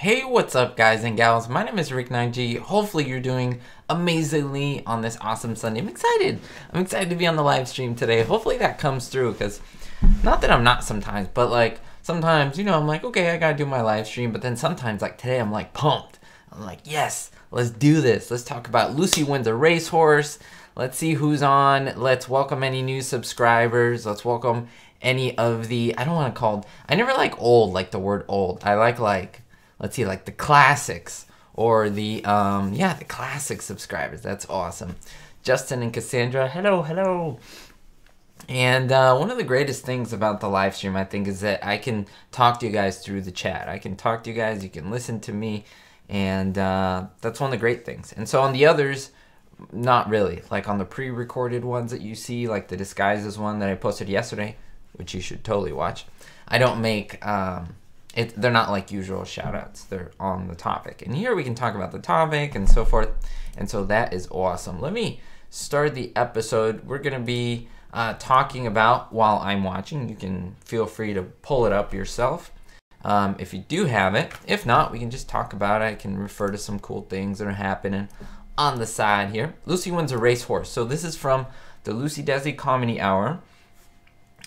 Hey, what's up guys and gals? My name is Ricknineg. Hopefully you're doing amazingly on this awesome Sunday. I'm excited to be on the live stream today. Hopefully that comes through, because not that I'm not sometimes, but like sometimes, you know, I'm like, okay, I gotta do my live stream, but then sometimes like today I'm like pumped. I'm like, yes, let's do this. Let's talk about Lucy wins a racehorse. Let's see who's on. Let's welcome any new subscribers. Let's welcome any of the, I don't want to call, I never like old, like the word old. I like, let's see, like the classics, or the, the classic subscribers. That's awesome. Justin and Cassandra, hello, hello. And one of the greatest things about the live stream, I think, is that I can talk to you guys through the chat. I can talk to you guys, you can listen to me, and that's one of the great things. And so on the others, not really. Like on the pre-recorded ones that you see, like the Disguises one that I posted yesterday, which you should totally watch, I don't make, they're not like usual shoutouts. They're on the topic. And here we can talk about the topic and so forth. And so that is awesome. Let me start the episode. We're going to be talking about, while I'm watching, you can feel free to pull it up yourself if you do have it. If not, we can just talk about it. I can refer to some cool things that are happening on the side here. Lucy wins a racehorse. So this is from the Lucy-Desi Comedy Hour.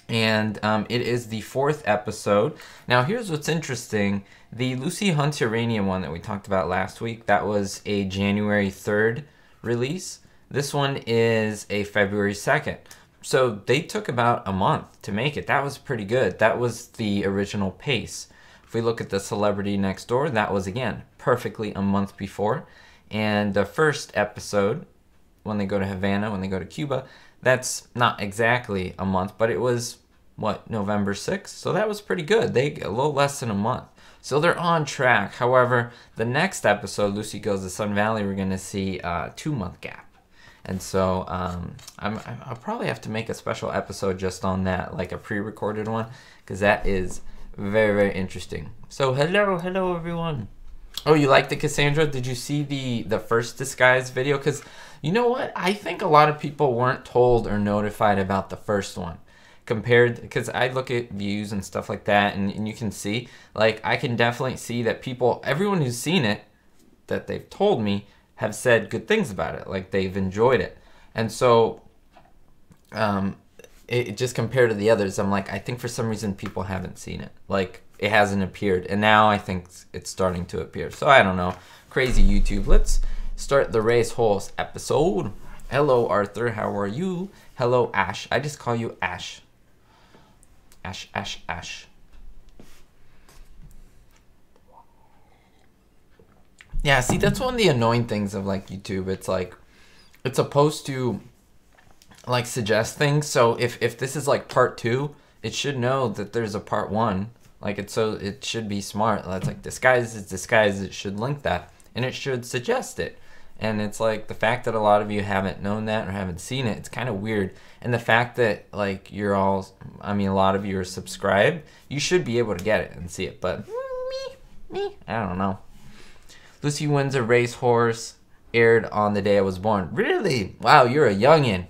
And it is the 4th episode. Now, here's what's interesting. The Lucy hunts Uranium one that we talked about last week, that was a January 3rd release. This one is a February 2nd. So they took about a month to make it. That was pretty good. That was the original pace. If we look at the Celebrity Next Door, that was, again, perfectly a month before. And the first episode, when they go to Havana, when they go to Cuba, that's not exactly a month, but it was, what, November 6th? So that was pretty good. They a little less than a month. So they're on track. However, the next episode, Lucy Goes to Sun Valley, we're going to see a 2-month gap. And so I'll probably have to make a special episode just on that, like a pre-recorded one, because that is very, very interesting. So hello everyone. Oh, you liked it, Cassandra? Did you see the first Disguise video? Because you know what? I think a lot of people weren't told or notified about the first one. Compared, because I look at views and stuff like that, and you can see, like, I can definitely see that people, everyone who's seen it, that they've told me, have said good things about it. Like, they've enjoyed it. And so, it just compared to the others, I'm like, I think for some reason people haven't seen it. Like, it hasn't appeared. And now I think it's starting to appear. So, I don't know. Crazy YouTube. Let's start the Racehorse episode. Hello, Arthur. How are you? Hello, Ash. I just call you Ash. Ash. Yeah, see, that's one of the annoying things of, like, YouTube. It's like, it's supposed to, like, suggest things. So if this is, like, part 2, it should know that there's a part 1. Like, it should be smart. It's like, Disguises. It should link that. And it should suggest it. And it's like, the fact that a lot of you haven't known that or haven't seen it, it's kind of weird. And the fact that, like, you're all, I mean, a lot of you are subscribed, you should be able to get it and see it. But me, I don't know. Lucy Wins a Racehorse aired on the day I was born. Really? Wow, you're a youngin'.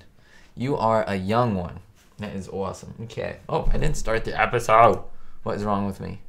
You are a young one. That is awesome. Okay. Oh, I didn't start the episode. What is wrong with me?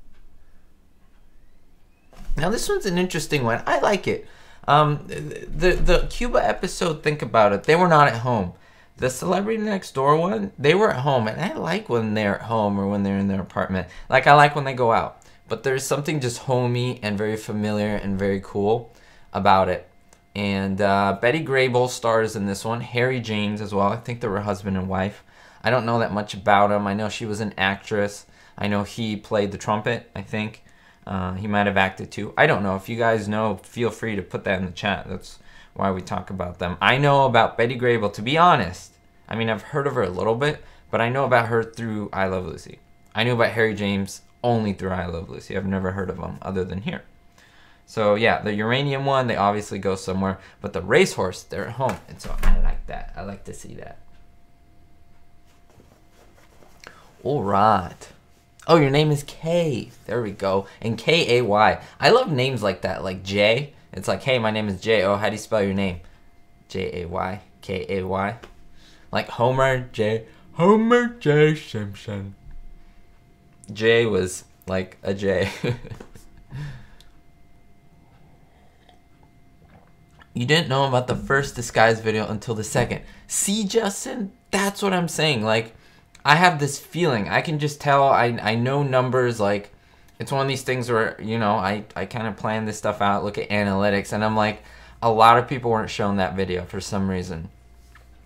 Now, this one's an interesting one. I like it. The Cuba episode, think about it. They were not at home. The Celebrity Next Door one, they were at home. And I like when they're at home or when they're in their apartment. Like, I like when they go out. But there's something just homey and very familiar and very cool about it. And Betty Grable stars in this one. Harry James as well. I think they were husband and wife. I don't know that much about him. I know she was an actress. I know he played the trumpet, I think. He might have acted too. I don't know. If you guys know, feel free to put that in the chat. That's why we talk about them. I know about Betty Grable, to be honest. I mean, I've heard of her a little bit, but I know about her through I Love Lucy. I knew about Harry James only through I Love Lucy. I've never heard of him other than here. So yeah, the Uranium one, they obviously go somewhere. But the Racehorse, they're at home. And so I like that. I like to see that. All right. Oh, your name is Kay. There we go. And K-A-Y. I love names like that, like J. It's like, hey, my name is J. Oh, how do you spell your name? J-A-Y. K-A-Y. Like Homer J. Homer J. Simpson. J was like a J. You didn't know about the first disguise video until the second. See, Justin? That's what I'm saying. Like, I have this feeling. I can just tell. I know numbers. Like, it's one of these things where, you know, I kind of plan this stuff out, look at analytics, and I'm like, a lot of people weren't shown that video for some reason.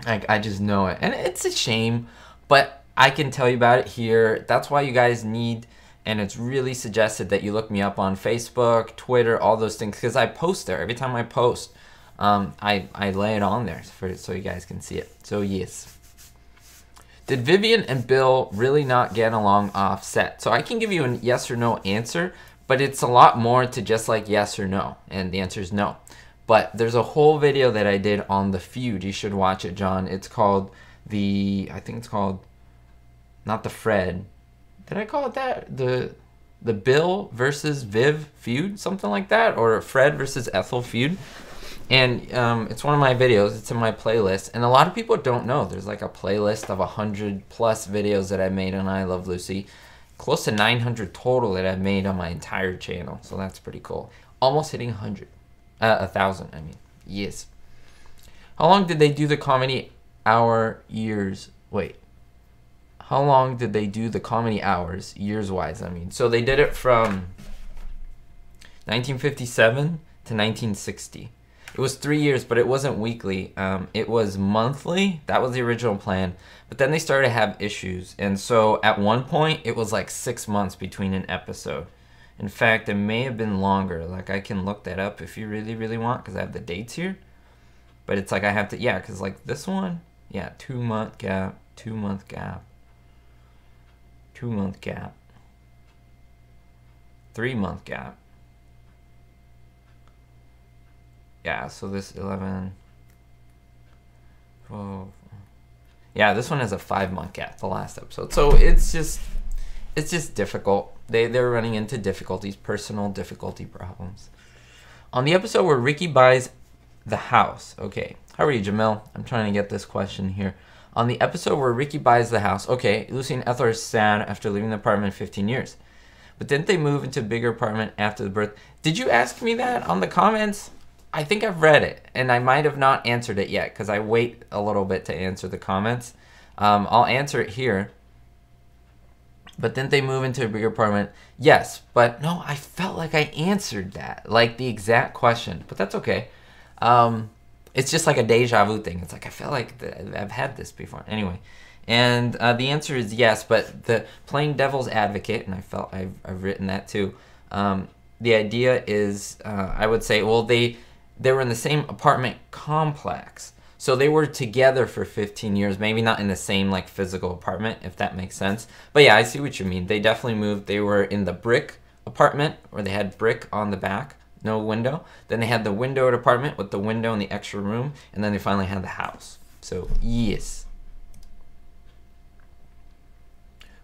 Like, I just know it. And it's a shame, but I can tell you about it here. That's why you guys need, and it's really suggested that you look me up on Facebook, Twitter, all those things, because I post there. Every time I post, I lay it on there so you guys can see it. So yes. Did Vivian and Bill really not get along off set? So I can give you a yes or no answer, but it's a lot more to just like yes or no, and the answer is no. But there's a whole video that I did on the feud. You should watch it, John. It's called I think it's called, not the Fred. Did I call it that? The Bill versus Viv feud, something like that, or Fred versus Ethel feud. And it's one of my videos. It's in my playlist, and a lot of people don't know. There's like a playlist of 100+ videos that I made on I Love Lucy, close to 900 total that I've made on my entire channel. So that's pretty cool. Almost hitting 1,000. I mean, yes. How long did they do the comedy hour years? Wait. How long did they do the comedy hours years wise? I mean, so they did it from 1957 to 1960. It was 3 years, but it wasn't weekly. It was monthly. That was the original plan. But then they started to have issues. And so at one point, it was like 6 months between an episode. In fact, it may have been longer. Like, I can look that up if you really, really want, because I have the dates here. But it's like I have to, yeah, because like this one, yeah, 2 month gap, 2 month gap, 2 month gap, 3 month gap. Yeah, so this 11, 12. Yeah, this one has a 5 month gap, the last episode. So it's just difficult. They're running into difficulties, personal difficulty problems. On the episode where Ricky buys the house. Okay, how are you, Jamil? I'm trying to get this question here. On the episode where Ricky buys the house. Okay, Lucy and Ethel are sad after leaving the apartment 15 years. But didn't they move into a bigger apartment after the birth? Did you ask me that on the comments? I think I've read it, and I might have not answered it yet because I wait a little bit to answer the comments. I'll answer it here. But didn't they move into a bigger apartment? Yes, but no, I felt like I answered that, like the exact question, but that's okay. It's just like a deja vu thing. It's like I feel like I've had this before. Anyway, and the answer is yes, but the playing devil's advocate, and I felt I've written that too. The idea is, I would say, well, they were in the same apartment complex. So they were together for 15 years, maybe not in the same like physical apartment, if that makes sense. But yeah, I see what you mean. They definitely moved. They were in the brick apartment where they had brick on the back, no window. Then they had the windowed apartment with the window and the extra room. And then they finally had the house. So yes.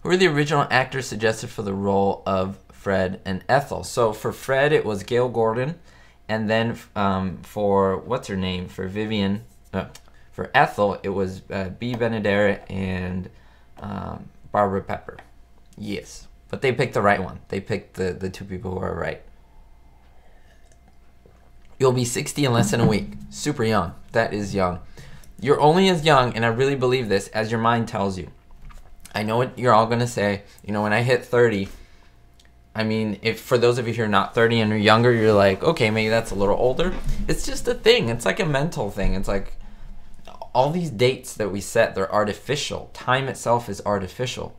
Who were the original actors suggested for the role of Fred and Ethel? So for Fred, it was Gail Gordon. And then for, what's her name? For Vivian, for Ethel, it was B. Benaderet and Barbara Pepper. Yes. But they picked the right one. They picked the two people who are right. You'll be 60 in less than a week. Super young. That is young. You're only as young, and I really believe this, as your mind tells you. I know what you're all going to say. You know, when I hit 30, I mean, if for those of you who are not 30 and are younger, you're like, okay, maybe that's a little older. It's just a thing. It's like a mental thing. It's like all these dates that we set, they're artificial. Time itself is artificial.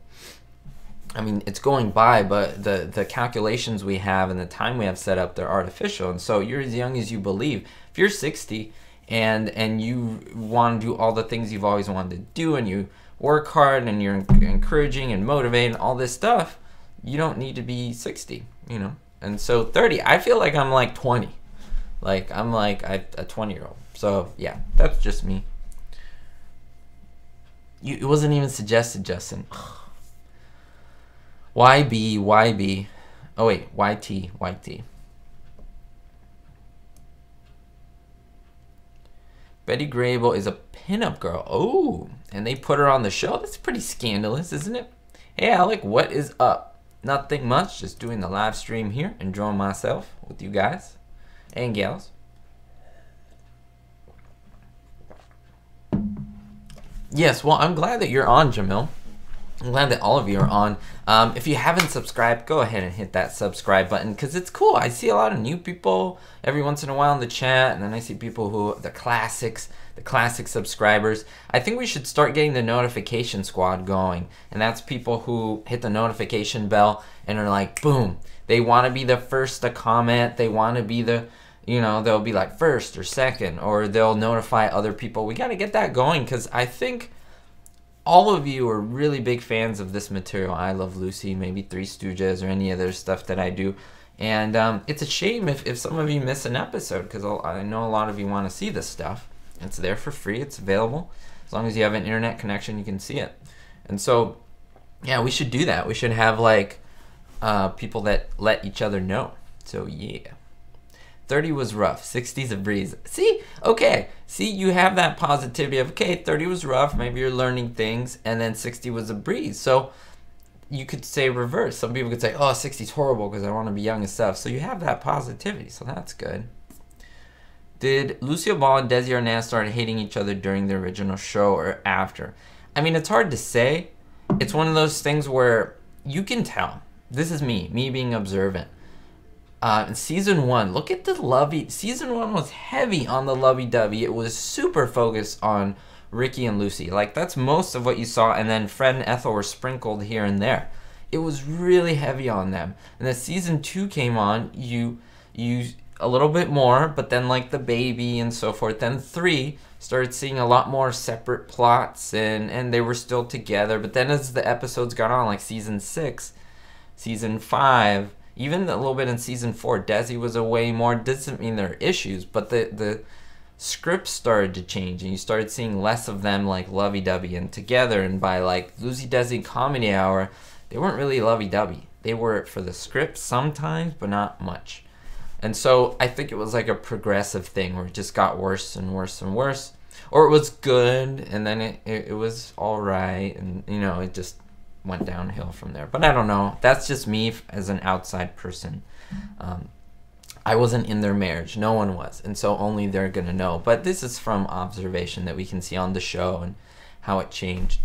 I mean, it's going by, but the calculations we have and the time we have set up, they're artificial. And so you're as young as you believe. If you're 60 and you want to do all the things you've always wanted to do, and you work hard and you're encouraging and motivating, all this stuff, you don't need to be 60, you know? And so 30, I feel like I'm like 20. Like, I'm like a 20-year-old. So, yeah, that's just me. It wasn't even suggested, Justin. YB. Oh, wait, YT. Betty Grable is a pinup girl. Oh, and they put her on the show? That's pretty scandalous, isn't it? Hey, Alec, what is up? Nothing much, just doing the live stream here, enjoying myself with you guys and gals. Yes, well, I'm glad that you're on, Jamil. I'm glad that all of you are on. If you haven't subscribed, go ahead and hit that subscribe button because it's cool. I see a lot of new people every once in a while in the chat, and then I see people who, the classic subscribers. I think we should start getting the notification squad going, and that's people who hit the notification bell and are like, boom, they want to be the first to comment. They want to be the, you know, they'll be like first or second, or they'll notify other people. We got to get that going because I think all of you are really big fans of this material. I Love Lucy, maybe Three Stooges, or any other stuff that I do. And it's a shame if some of you miss an episode because I know a lot of you want to see this stuff. It's there for free. It's available. As long as you have an internet connection, you can see it. And so, yeah, we should do that. We should have, like, people that let each other know. So, yeah. 30 was rough, 60's a breeze. See, okay, see, you have that positivity of, okay, 30 was rough, maybe you're learning things, and then 60 was a breeze. So you could say reverse. Some people could say, oh, 60's horrible because I want to be young and stuff. So you have that positivity, so that's good. Did Lucille Ball and Desi Arnaz start hating each other during the original show or after? I mean, it's hard to say. It's one of those things where you can tell. This is me being observant. In season 1, look at the lovey. Season 1 was heavy on the lovey-dovey. It was super focused on Ricky and Lucy. Like, that's most of what you saw, and then Fred and Ethel were sprinkled here and there. It was really heavy on them. And then season 2 came on, you a little bit more, but then like the baby and so forth. Then 3 started seeing a lot more separate plots, and they were still together. But then as the episodes got on, like season 6, season 5, even a little bit in season 4, Desi was away more. Doesn't mean there are issues, but the script started to change, and you started seeing less of them like lovey-dovey and together. And by like Lucy-Desi Comedy Hour, they weren't really lovey-dovey. They were for the script sometimes, but not much. And so I think it was like a progressive thing where it just got worse and worse and worse. Or it was good, and then it was all right, and you know, it just went downhill from there. But I don't know. That's just me as an outside person. I wasn't in their marriage. No one was. And so only they're going to know. But this is from observation that we can see on the show and how it changed.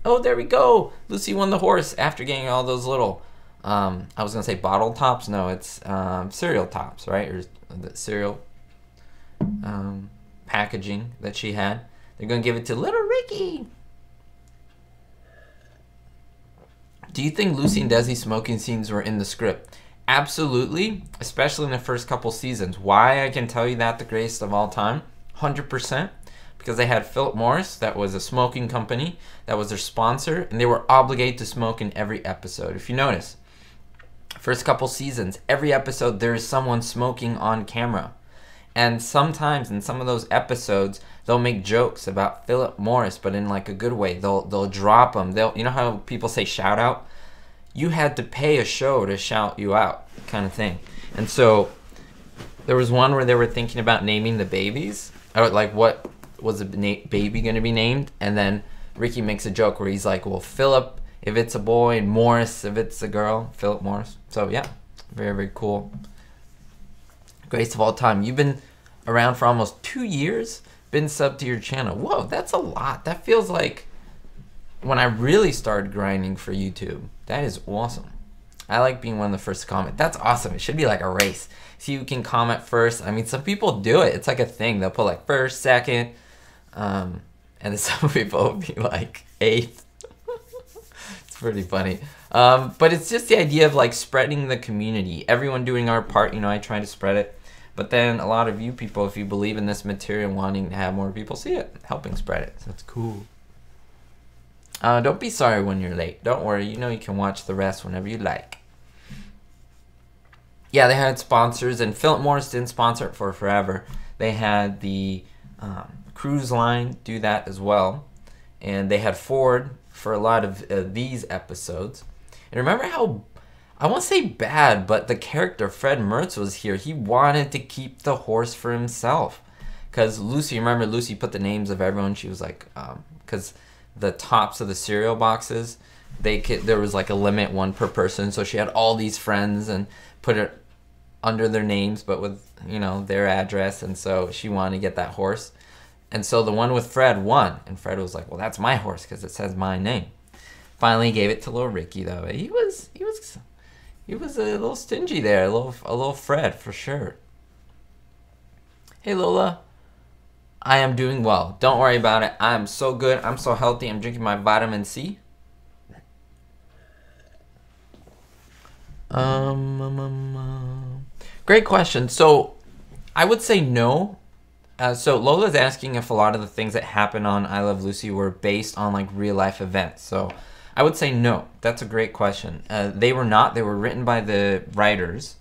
Oh, there we go. Lucy won the horse after getting all those little, I was going to say bottle tops. No, it's cereal tops, right? Or the cereal packaging that she had. They're going to give it to little Ricky. Do you think Lucy and Desi smoking scenes were in the script? Absolutely, especially in the first couple seasons. Why I can tell you that the greatest of all time? 100%. Because they had Philip Morris, that was a smoking company, that was their sponsor, and they were obligated to smoke in every episode. If you notice, first couple seasons, every episode there is someone smoking on camera. And sometimes in some of those episodes, they'll make jokes about Philip Morris, but in like a good way. They'll drop them. You know how people say shout out? You had to pay a show to shout you out, kind of thing. And so there was one where they were thinking about naming the babies, or like what was the baby going to be named? And then Ricky makes a joke where he's like, well, Philip if it's a boy, and Morris if it's a girl. Philip Morris. So yeah, very, very cool. Greatest of all time. You've been around for almost 2 years, been subbed to your channel. Whoa, that's a lot. That feels like when I really started grinding for YouTube. That is awesome. I like being one of the first to comment. That's awesome. It should be like a race. See who can comment first. I mean, some people do it. It's like a thing. They'll put like first, second, and then some people will be like eighth. It's pretty funny. But it's just the idea of like spreading the community. Everyone doing our part. You know, I try to spread it. But then a lot of you people, if you believe in this material, wanting to have more people see it, helping spread it. So that's cool. Don't be sorry when you're late. Don't worry. You know you can watch the rest whenever you like. Yeah, they had sponsors, and Philip Morris didn't sponsor it for forever. They had the cruise line do that as well. And they had Ford for a lot of these episodes. And remember how, I won't say bad, but the character Fred Mertz was here. He wanted to keep the horse for himself. Because Lucy, remember Lucy put the names of everyone. She was like, because the tops of the cereal boxes, there was like a limit, one per person. So she had all these friends and put it under their names, but with, you know, their address. And so she wanted to get that horse. And so the one with Fred won. And Fred was like, well, that's my horse because it says my name. Finally gave it to little Ricky, though. He was a little stingy there. A little Fred, for sure. Hey, Lola. I am doing well. Don't worry about it. I am so good. I'm so healthy. I'm drinking my vitamin C. Great question. So I would say no. So Lola's asking if a lot of the things that happen on I Love Lucy were based on like real life events. So I would say no. That's a great question. They were not. They were written by the writers,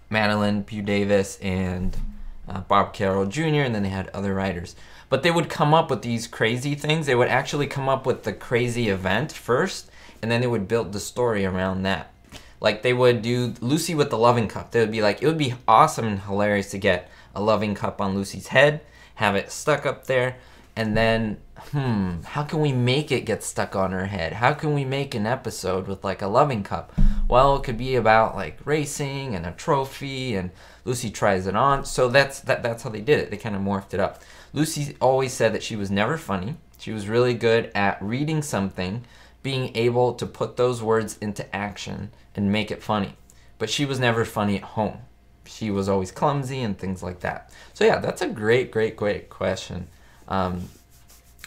Madeline Pugh Davis and Bob Carroll Jr., and then they had other writers. But they would come up with these crazy things. They would actually come up with the crazy event first, and then they would build the story around that. Like they would do Lucy with the loving cup. They would be like, it would be awesome and hilarious to get a loving cup on Lucy's head, have it stuck up there, and then, how can we make it get stuck on her head? How can we make an episode with like a loving cup? Well, it could be about like racing and a trophy, and Lucy tries it on. So that's how they did it. They kind of morphed it up. Lucy always said that she was never funny. She was really good at reading something, being able to put those words into action and make it funny. But she was never funny at home. She was always clumsy and things like that. So yeah, that's a great question.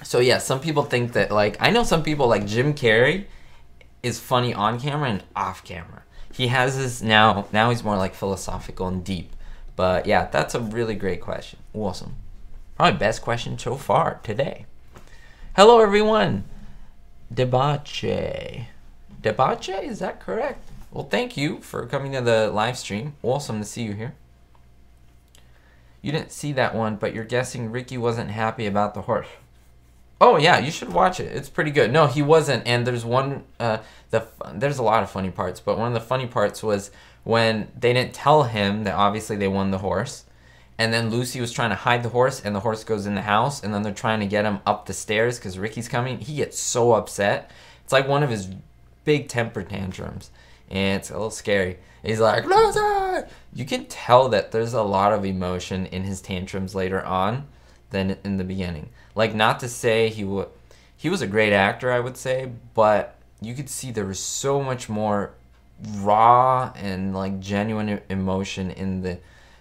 So yeah, some people think that, like, I know some people like Jim Carrey is funny on camera and off camera. He has his, now he's more like philosophical and deep. But yeah, that's a really great question. Awesome. Probably best question so far today. Hello everyone. Debache, is that correct? Well, thank you for coming to the live stream. Awesome to see you here. You didn't see that one, but you're guessing Ricky wasn't happy about the horse. Oh yeah, you should watch it. It's pretty good. No, he wasn't. And there's one, there's a lot of funny parts, but one of the funny parts was when they didn't tell him that obviously they won the horse, and then Lucy was trying to hide the horse, and the horse goes in the house, and then they're trying to get him up the stairs because Ricky's coming. He gets so upset. It's like one of his big temper tantrums, and it's a little scary. He's like, Lucy! You can tell that there's a lot of emotion in his tantrums later on than in the beginning. Like, not to say he was a great actor, I would say, but you could see there was so much more raw and like genuine emotion in the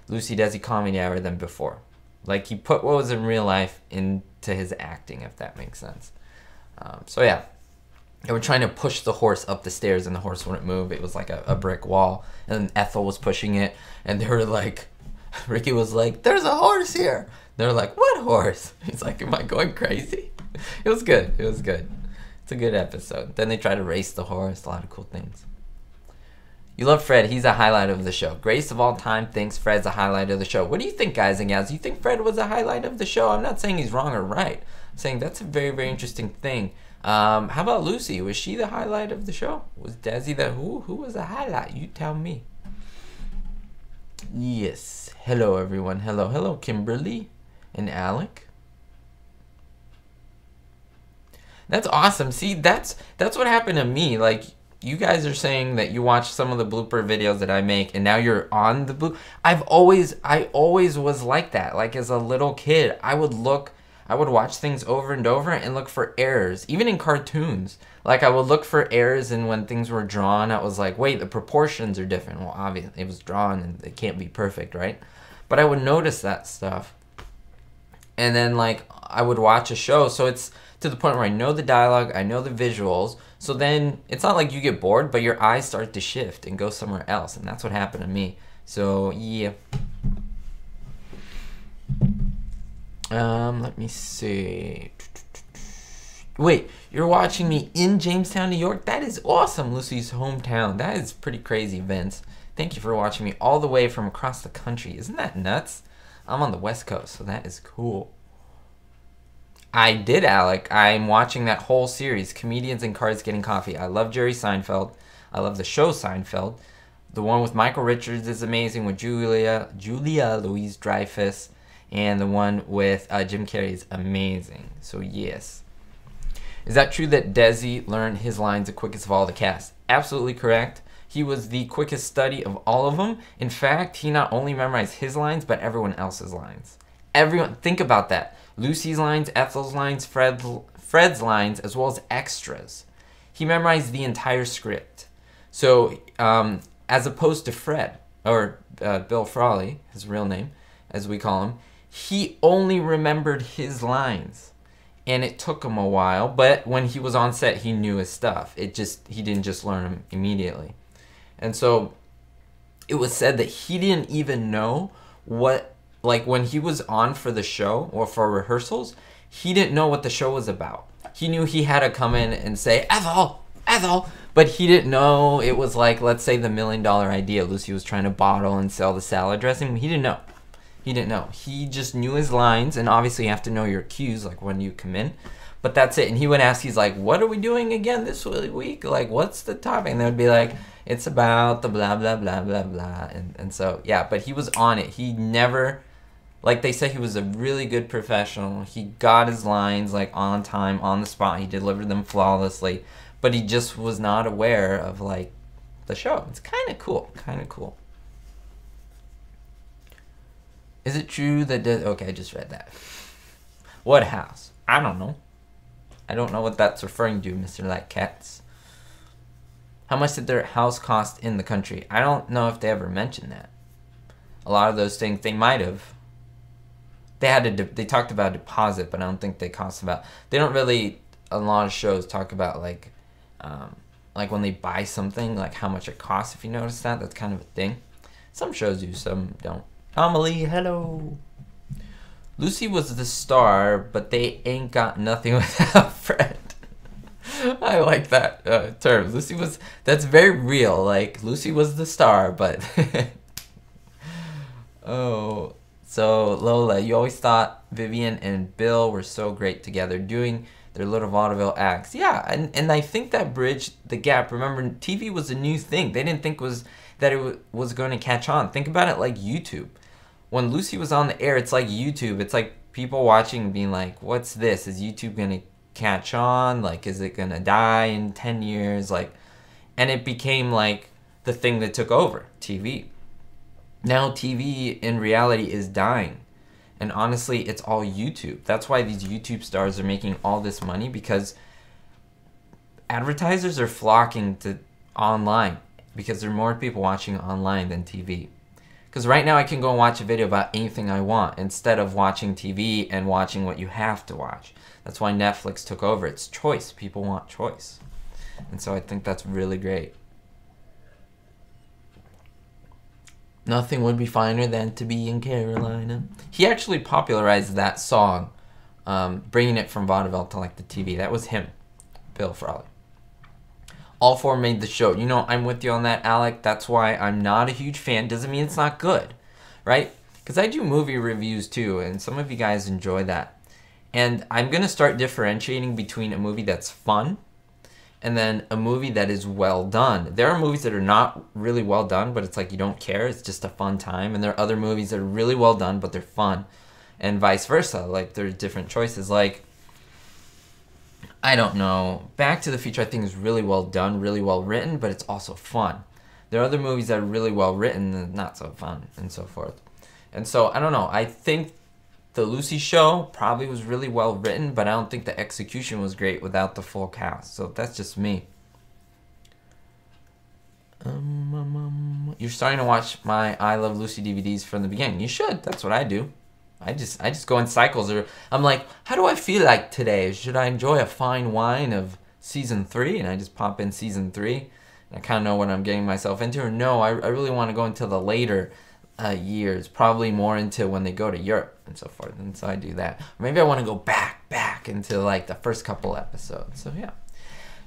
Lucy-Desi comedy hour than before. Like, he put what was in real life into his acting, if that makes sense. So yeah, they were trying to push the horse up the stairs and the horse wouldn't move. It was like a brick wall, and Ethel was pushing it, and they were like, Ricky was like, there's a horse here. They're like, what horse? He's like, am I going crazy? It was good. It was good. It's a good episode. Then they try to race the horse. A lot of cool things. You love Fred. He's a highlight of the show. Greatest of all time thinks Fred's a highlight of the show. What do you think, guys and gals? Do you think Fred was a highlight of the show? I'm not saying he's wrong or right. I'm saying that's a very, very interesting thing. How about Lucy? Was she the highlight of the show? Was Desi the who? Who was the highlight? You tell me. Yes. Hello, everyone. Hello. Hello, Kimberly and Alec. That's awesome. See, that's what happened to me. Like, you guys are saying that you watch some of the blooper videos that I make, and now you're on the blue. I always was like that. Like, as a little kid, I would watch things over and over and look for errors, even in cartoons. Like, I would look for errors, and when things were drawn, I was like, wait, the proportions are different. Well, obviously, it was drawn, and it can't be perfect, right? But I would notice that stuff. And then, like, I would watch a show, so it's to the point where I know the dialogue, I know the visuals, so then it's not like you get bored, but your eyes start to shift and go somewhere else, and that's what happened to me. So, yeah. Let me see. Wait, you're watching me in Jamestown, New York? That is awesome, Lucy's hometown. That is pretty crazy, Vince. Thank you for watching me all the way from across the country. Isn't that nuts? I'm on the West Coast, so that is cool. I did, Alec. I'm watching that whole series, Comedians in Cars Getting Coffee. I love Jerry Seinfeld. I love the show Seinfeld. The one with Michael Richards is amazing, with Julia Louis-Dreyfus. And the one with Jim Carrey is amazing. So, yes. Is that true that Desi learned his lines the quickest of all the cast? Absolutely correct. He was the quickest study of all of them. In fact, he not only memorized his lines, but everyone else's lines. Everyone, think about that. Lucy's lines, Ethel's lines, Fred's lines, as well as extras. He memorized the entire script. So, as opposed to Fred, or Bill Frawley, his real name, as we call him, he only remembered his lines. And it took him a while, but when he was on set, he knew his stuff. He didn't just learn them immediately. And so, it was said that he didn't even know what, like when he was on for the show, or for rehearsals, he didn't know what the show was about. He knew he had to come in and say, Ethel, Ethel, but he didn't know it was like, let's say, the $1 million idea. Lucy was trying to bottle and sell the salad dressing. He didn't know. He didn't know. He just knew his lines, and obviously you have to know your cues, like when you come in. But that's it. And he would ask, he's like, what are we doing again this week? Like, what's the topic? And they would be like, it's about the blah, blah, blah, blah, blah. And so, yeah, but he was on it. He never, like they said, he was a really good professional. He got his lines, like, on time, on the spot. He delivered them flawlessly. But he just was not aware of, like, the show. It's kind of cool. Kind of cool. Is it true that... Okay, I just read that. What house? I don't know. I don't know what that's referring to, Mr. Like Cats. How much did their house cost in the country? I don't know if they ever mentioned that. A lot of those things, they might have. They talked about a deposit, but I don't think they cost about... They don't really, a lot of shows talk about, like when they buy something, like how much it costs, if you notice that. That's kind of a thing. Some shows do, some don't. Amelie, hello. Lucy was the star, but they ain't got nothing without Fred. I like that term. Lucy was, that's very real. Like, Lucy was the star, but... Oh, so Lola, you always thought Vivian and Bill were so great together doing their little vaudeville acts. Yeah, and I think that bridged the gap. Remember, TV was a new thing. They didn't think that it was going to catch on. Think about it like YouTube. When Lucy was on the air, it's like YouTube. It's like people watching and being like, what's this? Is YouTube going to catch on? Like, is it going to die in 10 years? Like, and it became like the thing that took over TV. Now TV in reality is dying. And honestly, it's all YouTube. That's why these YouTube stars are making all this money, because advertisers are flocking to online because there are more people watching online than TV. Because right now I can go and watch a video about anything I want instead of watching TV and watching what you have to watch. That's why Netflix took over. It's choice. People want choice. And so I think that's really great. Nothing would be finer than to be in Carolina. He actually popularized that song, bringing it from vaudeville to like the TV. That was him, Bill Frawley. All four made the show. You know, I'm with you on that, Alec. That's why I'm not a huge fan. Doesn't mean it's not good, right? Because I do movie reviews too, and some of you guys enjoy that. And I'm going to start differentiating between a movie that's fun and then a movie that is well done. There are movies that are not really well done, but it's like you don't care. It's just a fun time. And there are other movies that are really well done, but they're fun. And vice versa. Like, there's different choices. Like, I don't know. Back to the Future, I think, is really well done, really well written, but it's also fun. There are other movies that are really well written and not so fun, and so forth. And so, I don't know. I think the Lucy show probably was really well written, but I don't think the execution was great without the full cast. So that's just me. You're starting to watch my I Love Lucy DVDs from the beginning. You should. That's what I do. I just go in cycles. Or I'm like, how do I feel like today? Should I enjoy a fine wine of season 3? And I just pop in season 3. And I kind of know what I'm getting myself into. Or no, I really want to go into the later years, probably more into when they go to Europe and so forth, and so I do that. Or maybe I want to go back into like the first couple episodes. So yeah.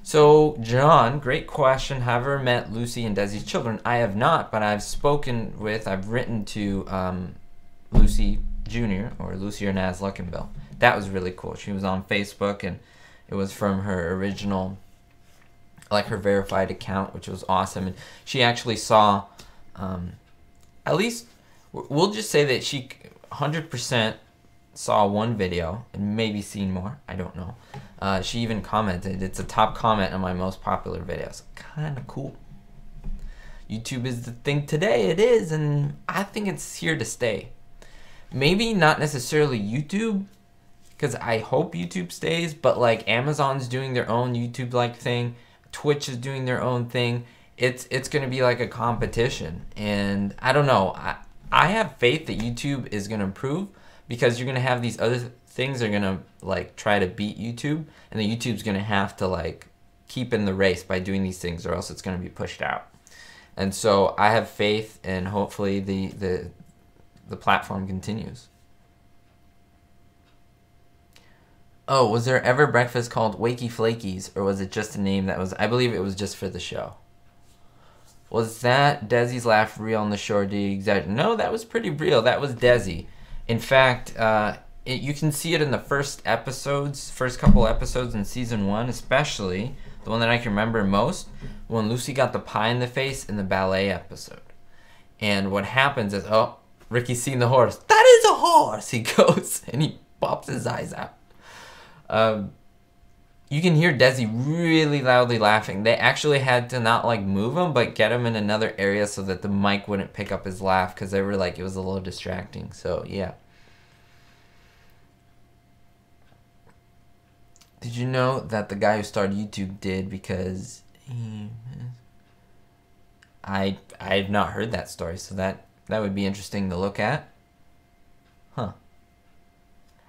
So John, great question. Have I ever met Lucy and Desi's children? I have not, but I've written to Lucy Jr. or Lucy or Naz Luckenbill. That was really cool. She was on Facebook, and it was from her original, like her verified account, which was awesome. And she actually saw at least, we'll just say that she 100% saw one video and maybe seen more. I don't know. She even commented. It's a top comment on my most popular videos. Kind of cool. YouTube is the thing today. It is, and I think it's here to stay. maybe not necessarily YouTube, because I hope YouTube stays, but like Amazon's doing their own YouTube-like thing, Twitch is doing their own thing. It's going to be like a competition, and I don't know. I have faith that YouTube is going to improve, because you're going to have these other things that are going to like try to beat YouTube, and then YouTube's going to have to like keep in the race by doing these things, or else it's going to be pushed out. And so I have faith, and hopefully the platform continues. Oh, was there ever breakfast called Wakey Flakies, or was it just a name that was... I believe it was just for the show. Was that Desi's laugh real on the shore? No, that was pretty real. That was Desi. In fact, you can see it in the first couple episodes in season 1, especially the one that I can remember most, when Lucy got the pie in the face in the ballet episode. And what happens is, oh, Ricky's seen the horse. That is a horse! He goes, and he pops his eyes out. You can hear Desi really loudly laughing. They actually had to not like move him, but get him in another area so that the mic wouldn't pick up his laugh, because they were like, it was a little distracting. So yeah. Did you know that the guy who started YouTube did because he... I've not heard that story, so that would be interesting to look at. Huh.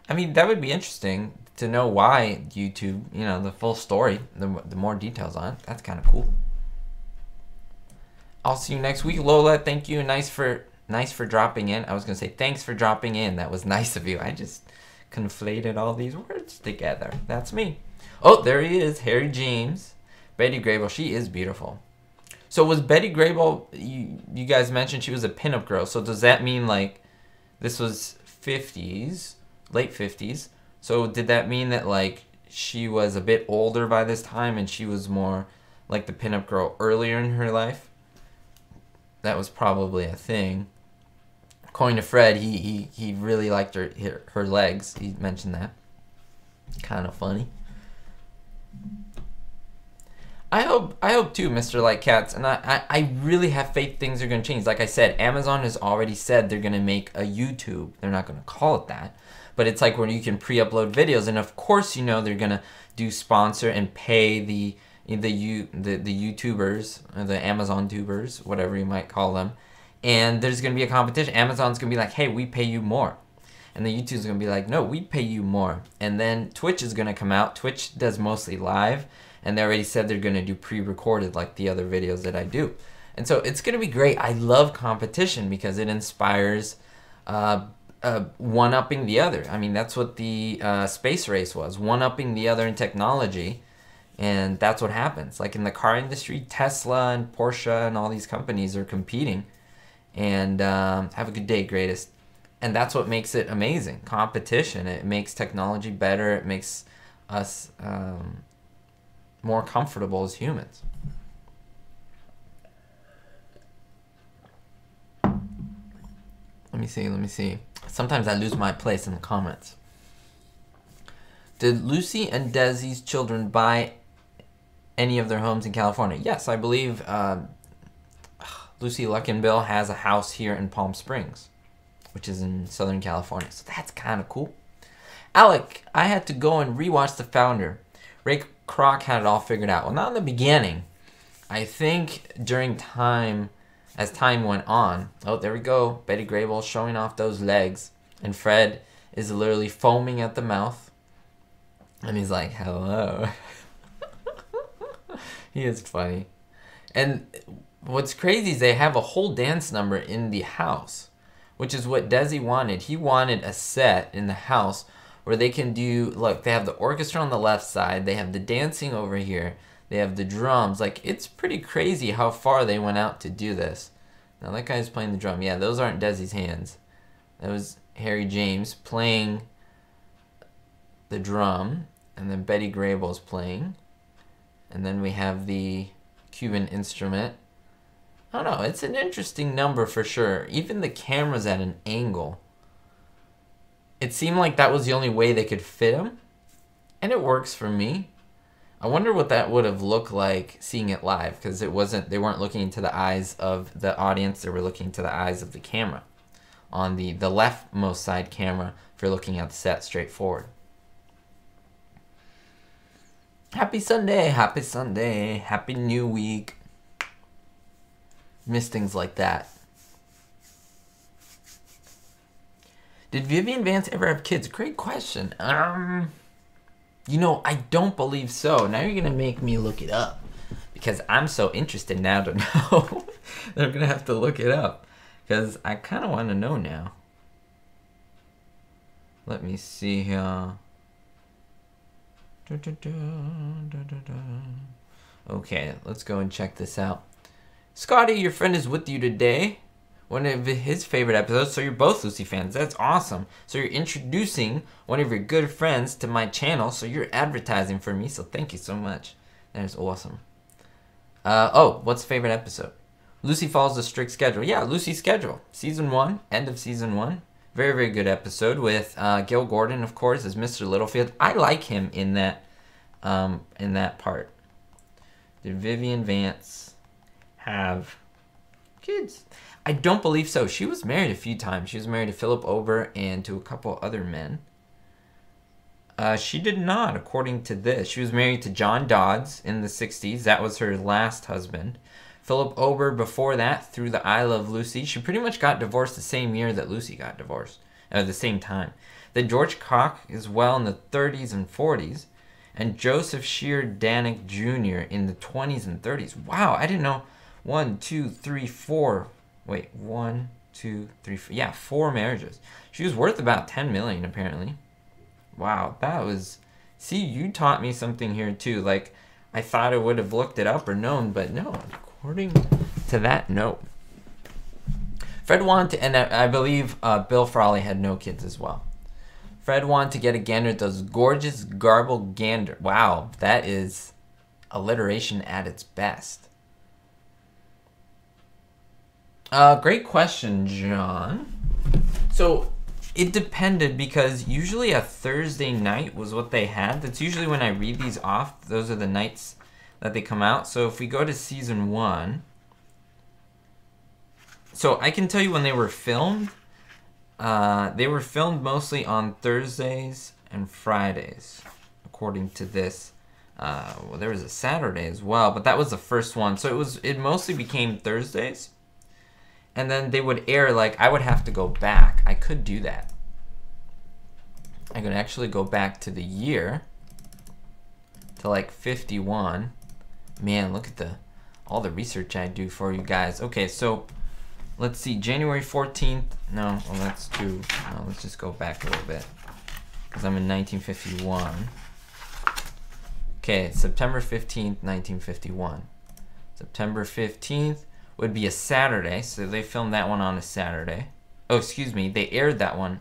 I mean, that would be interesting to know why YouTube, you know, the full story, the more details on it. That's kind of cool. I'll see you next week. Lola, thank you. Nice for dropping in. I was going to say thanks for dropping in. That was nice of you. I just conflated all these words together. That's me. Oh, there he is. Harry James. Betty Grable. She is beautiful. So was Betty Grable, you guys mentioned she was a pinup girl. So does that mean like this was 50s, late 50s? So did that mean that like she was a bit older by this time and she was more like the pinup girl earlier in her life? That was probably a thing. According to Fred, he really liked her legs. He mentioned that. Kind of funny. I hope too, Mr. Like Cats, and I really have faith things are going to change. Like I said, Amazon has already said they're going to make a YouTube. They're not going to call it that, but it's like where you can pre-upload videos, and of course you know they're going to do sponsor and pay the YouTubers, or the Amazon tubers, whatever you might call them, and there's going to be a competition. Amazon's going to be like, hey, we pay you more. And the YouTube's going to be like, no, we pay you more. And then Twitch is going to come out. Twitch does mostly live. And they already said they're going to do pre-recorded like the other videos that I do. And so it's going to be great. I love competition because it inspires one-upping the other. I mean, that's what the space race was. One-upping the other in technology. And that's what happens. Like in the car industry, Tesla and Porsche and all these companies are competing. And have a good day, greatest. And that's what makes it amazing. Competition. It makes technology better. It makes us more comfortable as humans. Let me see. Sometimes I lose my place in the comments. Did Lucy and Desi's children buy any of their homes in California? Yes, I believe Lucy Luckinbill has a house here in Palm Springs, which is in Southern California. So that's kind of cool. Alec, I had to go and rewatch The Founder. Ray Kroc had it all figured out. Well, not in the beginning. I think during time, as time went on. Oh, there we go. Betty Grable showing off those legs. And Fred is literally foaming at the mouth. And he's like, hello. He is funny. And what's crazy is they have a whole dance number in the house, which is what Desi wanted. He wanted a set in the house where they can do, look, they have the orchestra on the left side, they have the dancing over here, they have the drums. Like, it's pretty crazy how far they went out to do this. Now, that guy's playing the drum. Yeah, those aren't Desi's hands. That was Harry James playing the drum, and then Betty Grable's playing. And then we have the Cuban instrument. I don't know, it's an interesting number for sure. Even the camera's at an angle. It seemed like that was the only way they could fit him, and it works for me. I wonder what that would have looked like seeing it live, because they weren't looking into the eyes of the audience, they were looking into the eyes of the camera. on the leftmost side camera if you're looking at the set straight forward. Happy Sunday, happy Sunday, happy new week. Miss things like that. Did Vivian Vance ever have kids? Great question. You know, I don't believe so. Now you're gonna make me look it up because I'm so interested now to know. I'm gonna have to look it up because I kind of want to know now. Let me see here. Okay, let's go and check this out. Scotty, your friend is with you today. One of his favorite episodes, so you're both Lucy fans. That's awesome. So you're introducing one of your good friends to my channel, so you're advertising for me, so thank you so much. That is awesome. Oh, what's favorite episode? Lucy follows a strict schedule. Yeah, Lucy's schedule. Season 1, end of season 1. Very, very good episode with Gil Gordon, of course, as Mr. Littlefield. I like him in that part. Did Vivian Vance have kids? I don't believe so. She was married a few times. She was married to Philip Ober and to a couple other men. She did not, according to this. She was married to John Dodds in the 60s. That was her last husband. Philip Ober before that, through the I Love Lucy. She pretty much got divorced the same year that Lucy got divorced. At the same time. Then George Koch as well in the 30s and 40s. And Joseph Shear Danek Jr. in the 20s and 30s. Wow, I didn't know. 1, 2, 3, 4... Wait, 1, 2, 3, 4. Yeah, 4 marriages. She was worth about 10 million apparently. Wow, that was... See, you taught me something here too. Like, I thought I would have looked it up or known, but no. According to that, no. Fred wanted to, and I believe Bill Frawley had no kids as well. Fred wanted to get a gander at those gorgeous garble gander. Wow, that is alliteration at its best. Great question, John. So it depended because usually a Thursday night was what they had. That's usually when I read these off. Those are the nights that they come out. So if we go to season 1, so I can tell you when they were filmed. They were filmed mostly on Thursdays and Fridays, according to this. Well, there was a Saturday as well, but that was the first one. So it mostly became Thursdays. And then they would air, like, I would have to go back. I could do that. I could actually go back to the year, to like 51. Man, look at all the research I do for you guys. Okay, so let's see, January 14th. No, well, that's too, no, let's just go back a little bit, because I'm in 1951. Okay, September 15th, 1951. September 15th would be a Saturday, so they filmed that one on a Saturday. Oh, excuse me, they aired that one.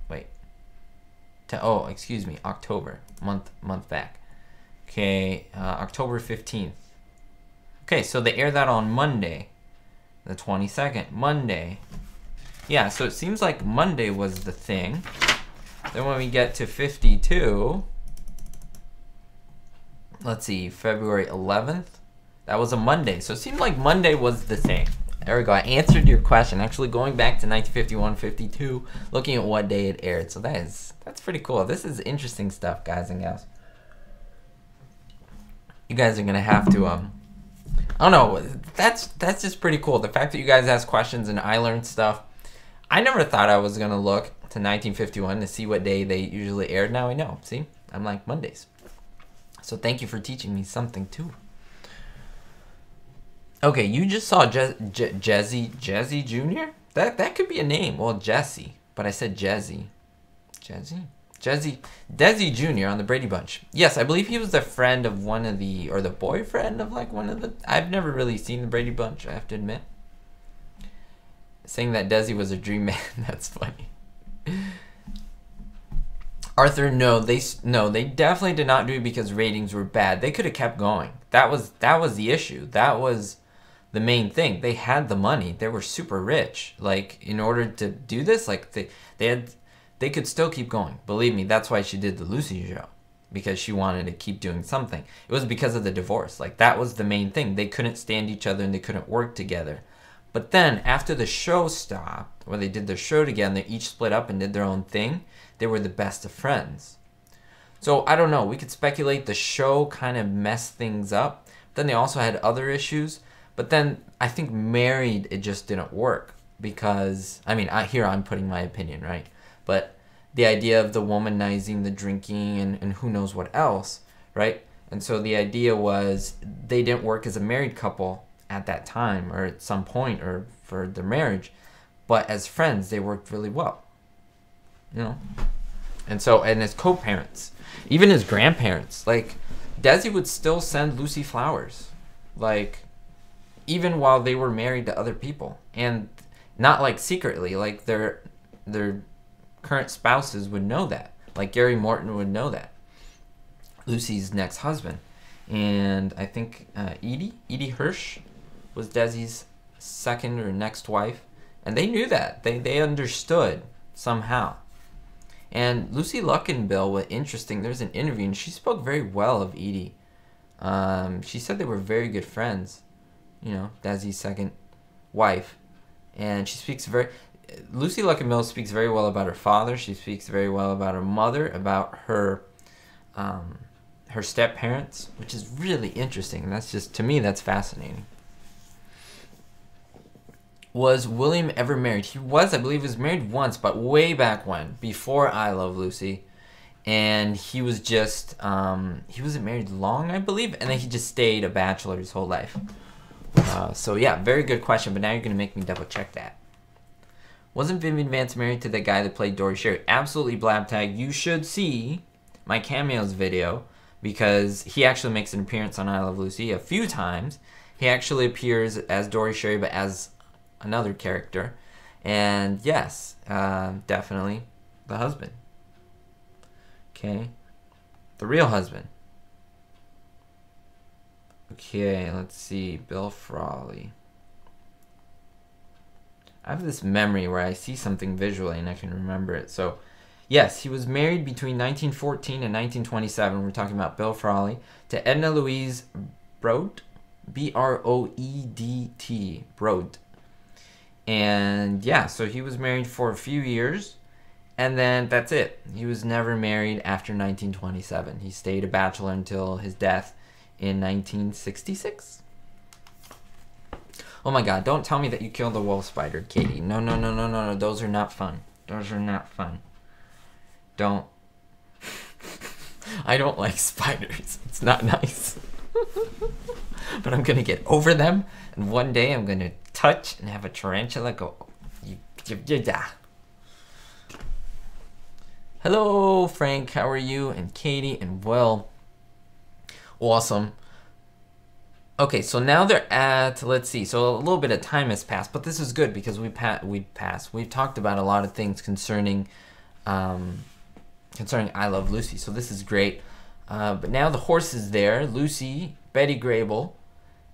Wait. Oh, excuse me, October, month back. Okay, October 15th. Okay, so they aired that on Monday, the 22nd, Monday. Yeah, so it seems like Monday was the thing. Then when we get to 52, let's see, February 11th. That was a Monday. So it seemed like Monday was the thing. There we go. I answered your question. Actually going back to 1951, 52, looking at what day it aired. So that's pretty cool. This is interesting stuff, guys and gals. You guys are going to have to, I don't know. That's just pretty cool. The fact that you guys ask questions and I learned stuff. I never thought I was going to look to 1951 to see what day they usually aired. Now I know. See? I'm like Mondays. So thank you for teaching me something too. Okay, you just saw Jesse Jr.? That could be a name. Well, Jesse, but I said Desi Jr. on the Brady Bunch. Yes, I believe he was the friend of one of the, or the boyfriend of like one of the, I've never really seen the Brady Bunch, I have to admit. Saying that Desi was a dream man, that's funny. Arthur, no, they definitely did not do it because ratings were bad. They could have kept going. That was the issue. That was the main thing. They had the money. They were super rich. Like, in order to do this, like they could still keep going. Believe me, that's why she did the Lucy show, because she wanted to keep doing something. It was because of the divorce. Like, that was the main thing. They couldn't stand each other and they couldn't work together. But then after the show stopped, when they did their show together, they each split up and did their own thing. They were the best of friends. So I don't know. We could speculate the show kind of messed things up. Then they also had other issues. But then I think married, it just didn't work. Because, I mean, here I'm putting my opinion, right? But the idea of the womanizing, the drinking, and who knows what else, right? And so the idea was they didn't work as a married couple at that time or at some point or for their marriage. But as friends, they worked really well. You know? And so, and as co-parents, even as grandparents, like, Desi would still send Lucy flowers. Like, even while they were married to other people. And not, like, secretly. Like, their current spouses would know that. Like, Gary Morton would know that. Lucy's next husband. And I think Edie Hirsch was Desi's second or next wife. And they knew that. They understood somehow. And Lucy Luckenbill was interesting. There's an interview, and she spoke very well of Edie. She said they were very good friends. You know, Desi's second wife. And she speaks Lucy Luckenbill speaks very well about her father. She speaks very well about her mother, about her step-parents, which is really interesting. And that's just, to me, that's fascinating. Was William ever married? He was, I believe, was married once, but way back when, before I Love Lucy. And he was just, he wasn't married long, I believe, and then he just stayed a bachelor his whole life. So yeah, very good question, but now you're going to make me double check that. Wasn't Vivian Vance married to the guy that played Dory Sherry? Absolutely, Blvd. You should see my cameos video, because he actually makes an appearance on I Love Lucy a few times. He actually appears as Dory Sherry, but as another character. And yes, definitely the husband. Okay. The real husband. Okay, let's see. Bill Frawley. I have this memory where I see something visually and I can remember it. So, yes, he was married between 1914 and 1927. We're talking about Bill Frawley. To Edna Louise Broad. B-R-O-E-D-T. Broad. And yeah, so he was married for a few years, and then that's it. He was never married after 1927. He stayed a bachelor until his death in 1966. Oh my god, don't tell me that you killed a wolf spider, Katie. No, no, no, no, no, no. Those are not fun. Those are not fun. Don't. I don't like spiders. It's not nice. But I'm going to get over them, and one day I'm going to touch and have a tarantula go. Hello, Frank. How are you? And Katie and Will. Awesome. Okay, so now they're at, let's see. So a little bit of time has passed, but this is good because we've talked about a lot of things concerning I Love Lucy. So this is great. But now the horse is there. Lucy, Betty Grable,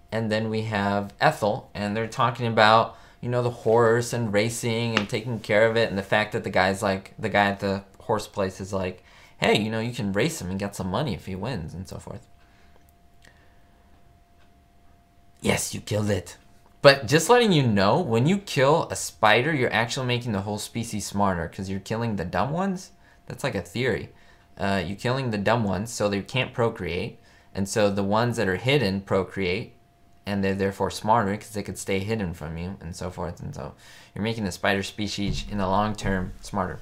and then we have Ethel, and they're talking about, you know, the horse and racing and taking care of it, and the fact that the guy at the horse place is like, hey, you know, you can race him and get some money if he wins, and so forth. Yes, you killed it. But just letting you know, when you kill a spider, you're actually making the whole species smarter, because you're killing the dumb ones. That's like a theory. You're killing the dumb ones so they can't procreate, and so the ones that are hidden procreate, and they're therefore smarter because they could stay hidden from you, and so forth. And so you're making the spider species in the long term smarter.